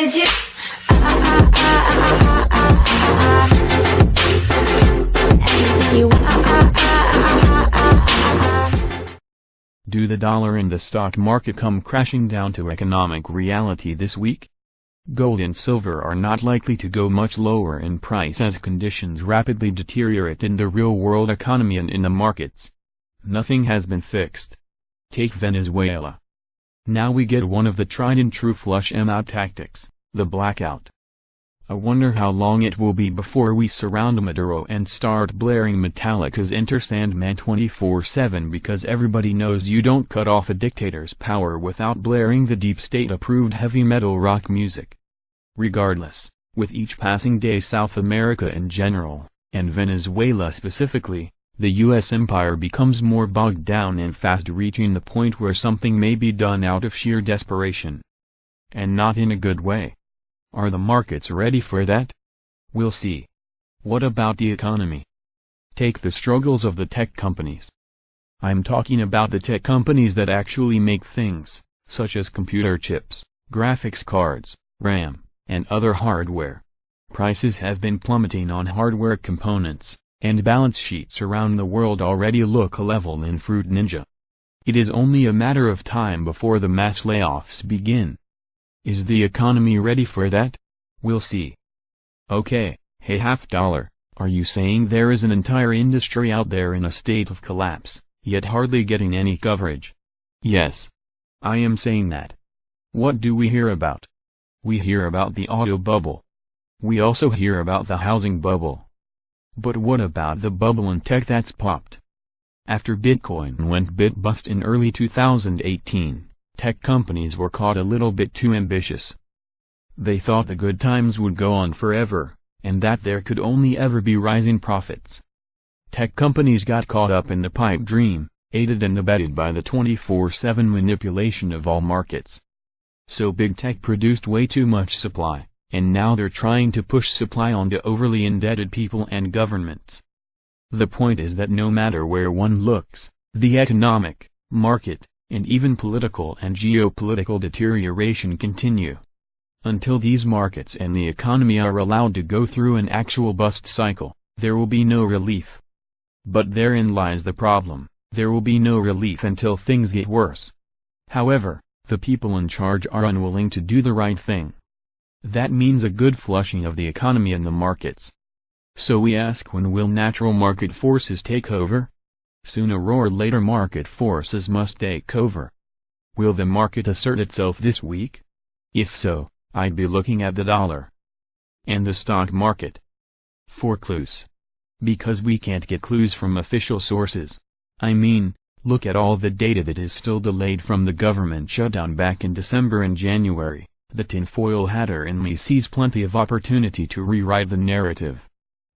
legit. Anything you want. Do the dollar and the stock market come crashing down to economic reality this week? Gold and silver are not likely to go much lower in price as conditions rapidly deteriorate in the real-world economy and in the markets. Nothing has been fixed. Take Venezuela. Now we get one of the tried-and-true flush em out tactics, the blackout. I wonder how long it will be before we surround Maduro and start blaring Metallica's Enter Sandman 24/7, because everybody knows you don't cut off a dictator's power without blaring the deep state-approved heavy metal rock music. Regardless, with each passing day South America in general, and Venezuela specifically, the U.S. empire becomes more bogged down and fast reaching the point where something may be done out of sheer desperation. And not in a good way. Are the markets ready for that? We'll see. What about the economy? Take the struggles of the tech companies. I'm talking about the tech companies that actually make things, such as computer chips, graphics cards, RAM, and other hardware. Prices have been plummeting on hardware components, and balance sheets around the world already look level in Fruit Ninja. It is only a matter of time before the mass layoffs begin. Is the economy ready for that? We'll see. Okay, hey half dollar, are you saying there is an entire industry out there in a state of collapse, yet hardly getting any coverage? Yes. I am saying that. What do we hear about? We hear about the auto bubble. We also hear about the housing bubble. But what about the bubble in tech that's popped? After Bitcoin went bust in early 2018, tech companies were caught a little bit too ambitious. They thought the good times would go on forever, and that there could only ever be rising profits. Tech companies got caught up in the pipe dream, aided and abetted by the 24/7 manipulation of all markets. So big tech produced way too much supply, and now they're trying to push supply onto overly indebted people and governments. The point is that no matter where one looks, the economic, market, and even political and geopolitical deterioration continue. Until these markets and the economy are allowed to go through an actual bust cycle, there will be no relief. But therein lies the problem, there will be no relief until things get worse. However, the people in charge are unwilling to do the right thing. That means a good flushing of the economy and the markets. So we ask, when will natural market forces take over? Sooner or later market forces must take over. Will the market assert itself this week? If so, I'd be looking at the dollar. And the stock market. For clues. Because we can't get clues from official sources. I mean, look at all the data that is still delayed from the government shutdown back in December and January. The tinfoil hatter in me sees plenty of opportunity to rewrite the narrative.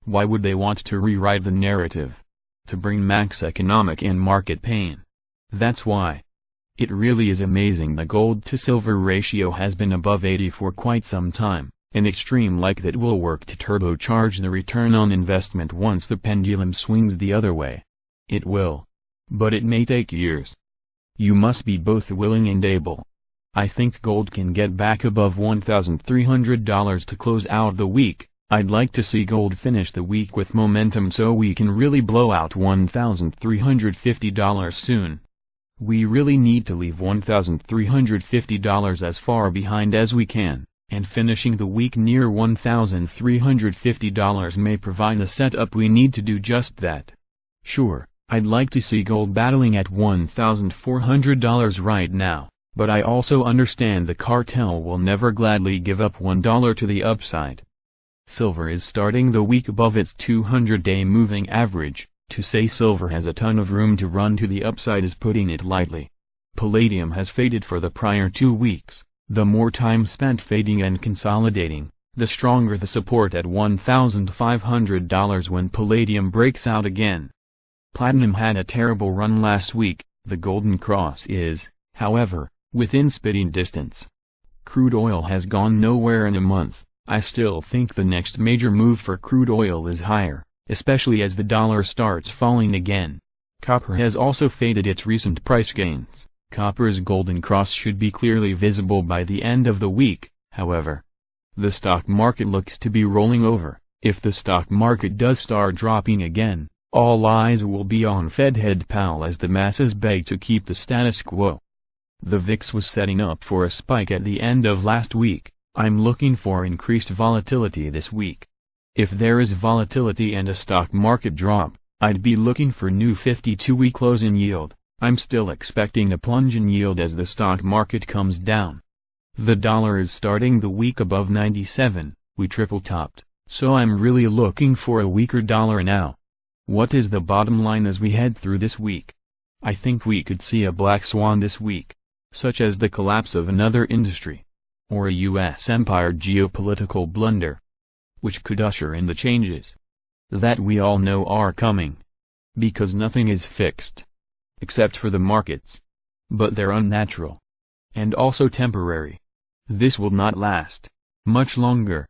Why would they want to rewrite the narrative? To bring max economic and market pain. That's why. It really is amazing the gold-to-silver ratio has been above 80 for quite some time, an extreme like that will work to turbocharge the return on investment once the pendulum swings the other way. It will. But it may take years. You must be both willing and able. I think gold can get back above $1,300 to close out the week. I'd like to see gold finish the week with momentum so we can really blow out $1,350 soon. We really need to leave $1,350 as far behind as we can, and finishing the week near $1,350 may provide a setup we need to do just that. Sure, I'd like to see gold battling at $1,400 right now, but I also understand the cartel will never gladly give up $1 to the upside. Silver is starting the week above its 200-day moving average. To say silver has a ton of room to run to the upside is putting it lightly. Palladium has faded for the prior 2 weeks. The more time spent fading and consolidating, the stronger the support at $1,500 when palladium breaks out again. Platinum had a terrible run last week. The Golden Cross is, however, within spitting distance. Crude oil has gone nowhere in a month. I still think the next major move for crude oil is higher, especially as the dollar starts falling again. Copper has also faded its recent price gains. Copper's golden cross should be clearly visible by the end of the week, however, The stock market looks to be rolling over. If the stock market does start dropping again, all eyes will be on Fed head Powell as the masses beg to keep the status quo. The VIX was setting up for a spike at the end of last week. I'm looking for increased volatility this week. If there is volatility and a stock market drop, I'd be looking for new 52-week close-in yield. I'm still expecting a plunge in yield as the stock market comes down. The dollar is starting the week above 97, we triple-topped, so I'm really looking for a weaker dollar now. What is the bottom line as we head through this week? I think we could see a black swan this week, such as the collapse of another industry, or a U.S. empire geopolitical blunder, which could usher in the changes that we all know are coming. Because nothing is fixed, except for the markets. But they're unnatural. And also temporary. This will not last much longer.